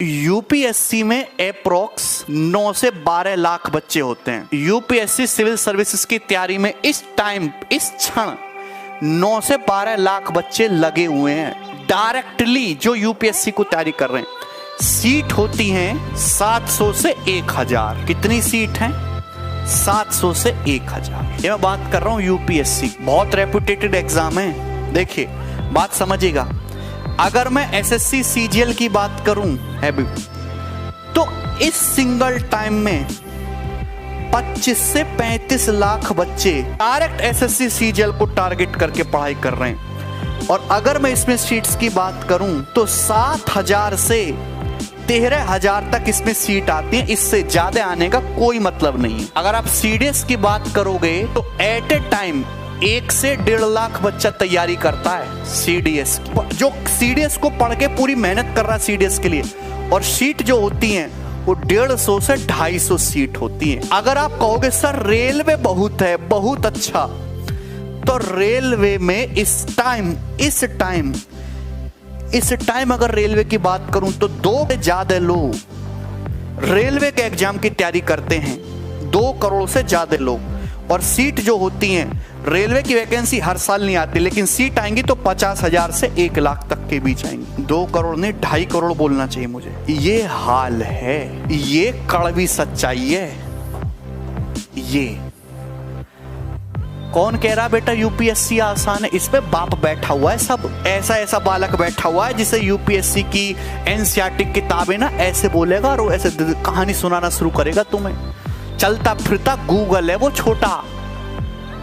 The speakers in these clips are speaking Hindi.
यूपीएससी में अप्रोक्स 9 से 12 लाख बच्चे होते हैं। यूपीएससी सिविल सर्विसेज की तैयारी में इस क्षण 9 से 12 लाख बच्चे लगे हुए हैं डायरेक्टली, जो यूपीएससी को तैयारी कर रहे हैं। सीट होती हैं 700 से 1000। कितनी सीट हैं? 700 से 1000। ये मैं बात कर रहा हूं यूपीएससी, बहुत रेपुटेटेड एग्जाम है। देखिए बात समझिएगा, अगर मैं एसएससी सीजीएल की बात करूं तो इस सिंगल टाइम में 25 से 35 लाख बच्चे डायरेक्ट एसएससी सीजीएल को टारगेट करके पढ़ाई कर रहे हैं। और अगर मैं इसमें सीट्स की बात करूं तो 7000 से 13000 तक इसमें सीट आती है। इससे ज्यादा आने का कोई मतलब नहीं है। अगर आप सीडीएस की बात करोगे तो एट ए टाइम 1 से 1.5 लाख बच्चा तैयारी करता है सीडीएस की, जो सीडीएस को पढ़ के पूरी मेहनत कर रहा है सीडीएस के लिए। और सीट जो होती हैं वो 150 से 250 सीट होती हैं। अगर आप कहोगे सर रेलवे बहुत है, बहुत अच्छा, तो रेलवे में इस टाइम अगर रेलवे की बात करूं तो 2 से ज्यादा लोग रेलवे के एग्जाम की तैयारी करते हैं। 2 करोड़ से ज्यादा लोग। और सीट जो होती हैं, रेलवे की वैकेंसी हर साल नहीं आती, लेकिन सीट आएंगी तो 50,000 से 1 लाख तक के बीच आएंगी। 2 करोड़ नहीं, 2.5 करोड़ बोलना चाहिए मुझे। ये हाल है, ये कड़वी सच्चाई है। ये कौन कह रहा बेटा यूपीएससी आसान है? इस पे बाप बैठा हुआ है, सब ऐसा बालक बैठा हुआ है जिसे यूपीएससी की एनसीईआरटी किताबें ना ऐसे बोलेगा और ऐसे कहानी सुनाना शुरू करेगा तुम्हें। चलता फिरता गूगल है वो छोटा,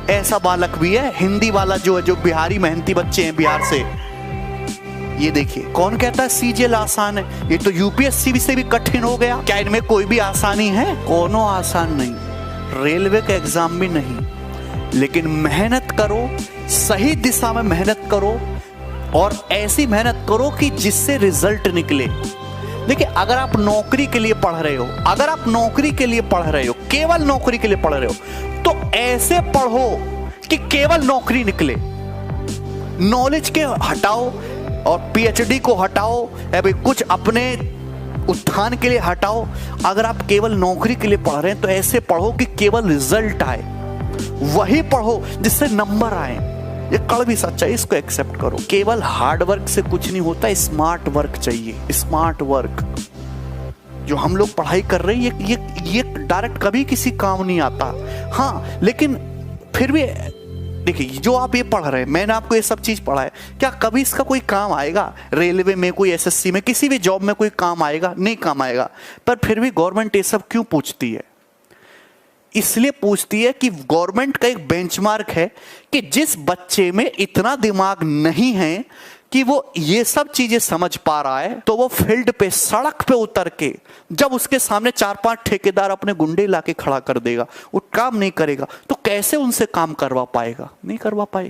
ऐसा बालक भी है। हिंदी वाला जो है, जो बिहारी मेहनती बच्चे हैं बिहार से, ये देखिए कौन कहता है सीजीएल आसान है? ये तो यूपीएससी से भी कठिन हो गया। क्या इनमें कोई भी आसानी है? कोनो आसान नहीं, रेलवे का एग्जाम भी नहीं। लेकिन मेहनत करो, सही दिशा में मेहनत करो और ऐसी मेहनत करो कि जिससे रिजल्ट निकले। देखिए अगर आप नौकरी के लिए पढ़ रहे हो, केवल नौकरी के लिए पढ़ रहे हो, तो ऐसे पढ़ो कि केवल नौकरी निकले। नॉलेज के हटाओ और पीएचडी को हटाओ, या भाई कुछ अपने उत्थान के लिए हटाओ। अगर आप केवल नौकरी के लिए पढ़ रहे हैं तो ऐसे पढ़ो कि केवल रिजल्ट आए। वही पढ़ो जिससे नंबर आए। ये कड़वी सच्चाई, इसको एक्सेप्ट करो। केवल हार्ड वर्क से कुछ नहीं होता, स्मार्ट वर्क चाहिए। स्मार्ट वर्क जो हम लोग पढ़ाई कर रहे हैं, ये डायरेक्ट कभी किसी काम नहीं आता। हाँ लेकिन फिर भी देखिए, जो आप ये पढ़ रहे हैं, मैंने आपको ये सब चीज पढ़ा है, क्या कभी इसका कोई काम आएगा? रेलवे में, कोई एसएससी में, किसी भी जॉब में कोई काम आएगा? नहीं काम आएगा। पर फिर भी गवर्नमेंट ये सब क्यों पूछती है? इसलिए पूछती है कि गवर्नमेंट का एक बेंचमार्क है कि जिस बच्चे में इतना दिमाग नहीं है कि वो ये सब चीजें समझ पा रहा है, तो वो फील्ड पे, सड़क पे उतर के जब उसके सामने 4-5 ठेकेदार अपने गुंडे लाके खड़ा कर देगा, वो काम नहीं करेगा, तो कैसे उनसे काम करवा पाएगा? नहीं करवा पाएगा।